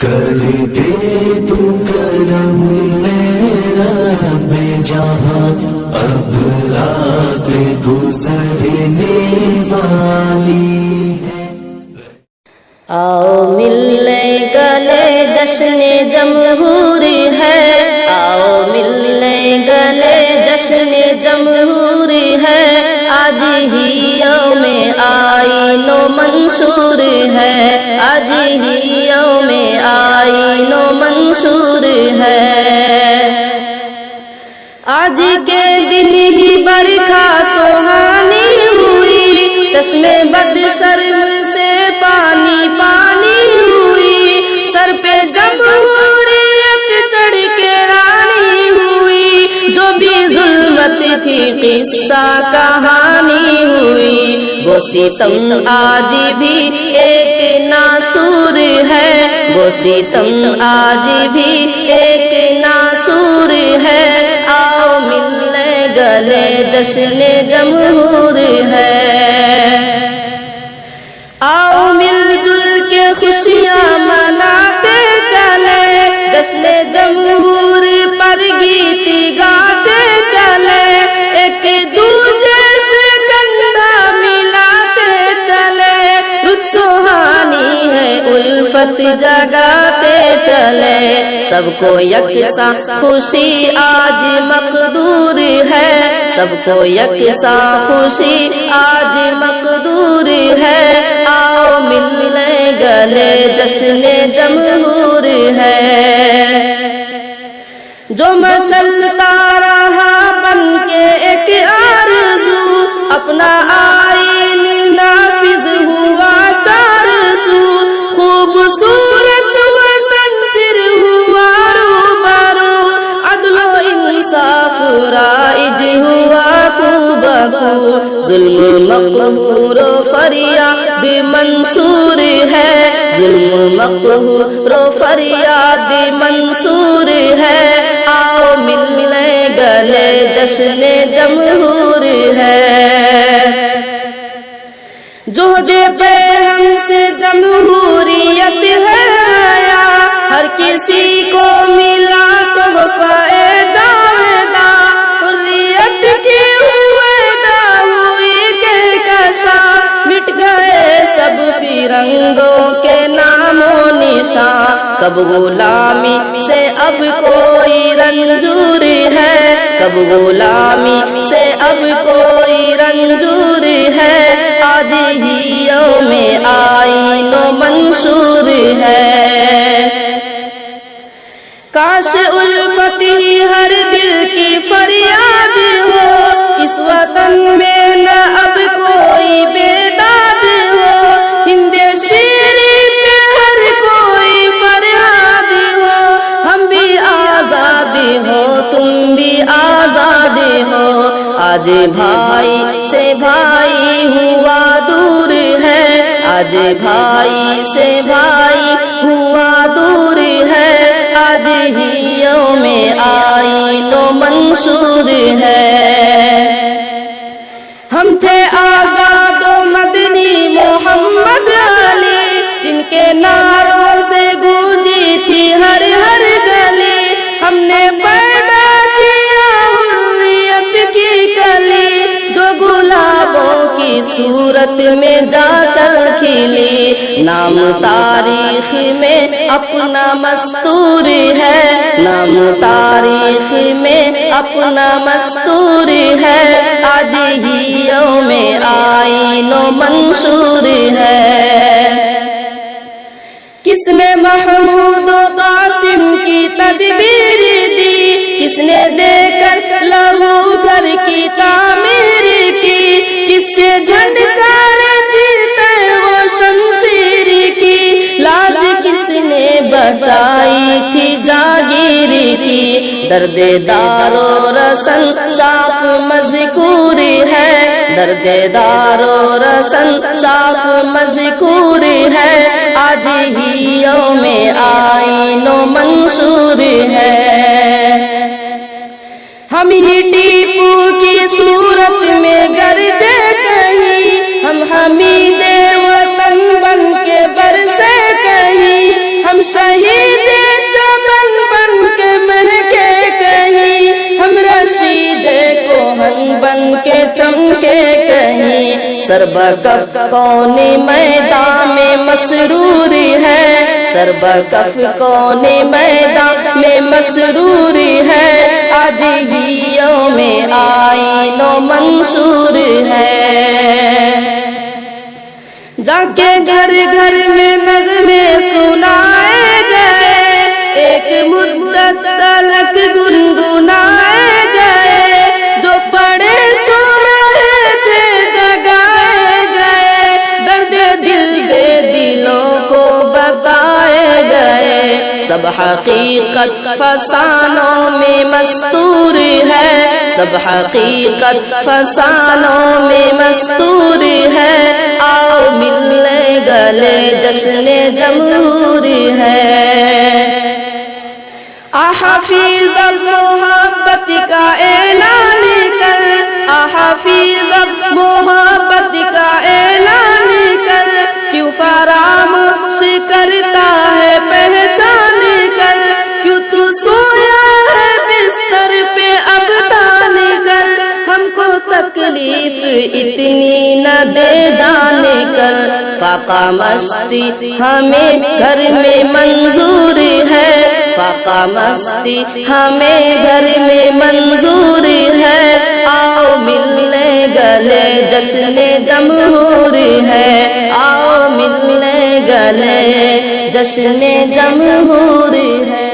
کر دے تو کرم میرا بے جہاں اب رات گزرنے والی ہے۔ آؤ ملنے گلے جشن جمہوری ہے، آؤ ملنے گلے جشن جمہوری ہے، آج ہی یوم آئین و منشور ہے، آج ہی یوم آئین و منشور ہے۔ آج کے دن ہی برکھا سہانی ہوئی، چشم بد شرم سے پانی پانی ہوئی، سر پہ جمہوریت چڑھ کے رانی ہوئی، جو بھی ظلمت تھی قصہ کہانی ہوئی، وہ ستم آج بھی ایک ناسور ہے، وہ ستم آج بھی ایک ناسور ہے، آؤ ملنے گلے جشن جمہور ہے۔ آؤ مل جل کے خوشیاں مناتے چلے، جشن جمہور پر گیت گاتے چلے، ایک دوجے سے کندھا ملاتے چلے، رت سہانی ہے الفت جگاتے چلے، سب کو یکساں خوشی آج مقدور ہے، سب کو یکساں خوشی آج مقدور ہے، آؤ ملنے گلے جشن جمہور ہے۔ جو مچلتا رہا بن کے ایک آرزو، اپنا آئین نافذ ہوا چار سو، خوبصورت وطن پھر ہوا روبرو، عدل و انصاف رائج ہوا کو بکو، ظلم مقہور و فریاد منصور ہے، ظلم مقہور و فریاد منصور ہے، آؤ ملنے گلے جشن جمہور ہے۔ جوہد پہ ہم سے جمہوریت ہے آیا، ہر کسی کو ملا تحفہ جاویدہ، حریت کی ہویدہ ہوئی کہکشاں، مٹ گئے سب فرنگوں کے نام و نشان، کب غلامی سے اب کوئی رنجور ہے، کب غلامی سے اب کوئی رنجور ہے، آج ہی یوم آئین و منشور ہے۔ کاش الفت ہی ہر دل کی فریاد ہو، اس وطن میں نہ اب کوئی بیداد ہو، ہند شیری پہ ہر کوئی فریاد ہو، ہم بھی آزاد ہو تم بھی آزاد ہو، آج بھائی سے بھائی ہوا دور ہے، آج بھائی سے بھائی ہوا دور ہے، آج ہی یوم آئین و منشور ہے۔ ہم تھے آزاد و مدنی محمد علی، جن کے نعروں سے گونجی تھی ہر ہر گلی، ہم نے پیدا کیا حریت کی کلی، جو گلابوں کی صورت میں جا کر کھلی، نام تاریخ میں اپنا مستور ہے، نام تاریخ میں اپنا مستور ہے، آج ہی یوم آئین و منشور ہے۔ کس نے محمود و قاسم کی تدبیر دی، کس نے دے کر لہو گھر کی تعمیر کی، کس سے جھنکار دیتے وہ شمشیر کی، لاج کس نے بچائی تھی جاگیر کی، درد دار و رسن صاف مذکور ہے، درد دار و رسن صاف مذکور ہے، آج ہی یوم آئین و منشور ہے۔ ہم ہی ٹیپو کی صورت میں گرجے کہیں، ہم حمید وطن بن کے برسے کہیں، ہم شہید چمن بن کے مہکے کہیں، ہم رشید کوہن بن کے چمکے کہیں، سربکف کون میدان میں مسرور ہے، سربکف کون میدان میں مسرور ہے، آج بھی یوم آئین و منشور ہے۔ جا کے گھر گھر میں نغمے سنائے گئے، ایک مدت تلک گنگنائے گئے، جو پڑے سو رہے تھے جگائے گئے، درد دل بے دلوں کو بتائے گئے، سب حقیقت فسانوں میں مستور ہے، سب حقیقت فسانوں میں مستور ہے، آؤ ملنے گلے جشن جمہوری ہے۔ حافظ محبت کا اعلان کر، حافظ محبت کا اعلان کر، کیوں فراموش کرتا ہے پہچان کر، کیوں تو سویا ہے بستر پہ اب تان کر، ہم کو تکلیف اتنی نہ دے جانے کر، فاقہ مستی ہمیں گھر میں منظور ہے، فاقہ مستی ہمیں گھر میں منظور ہے، آؤ ملنے گلے جشن جمہور ہے، آؤ ملنے گلے جشن جمہور ہے۔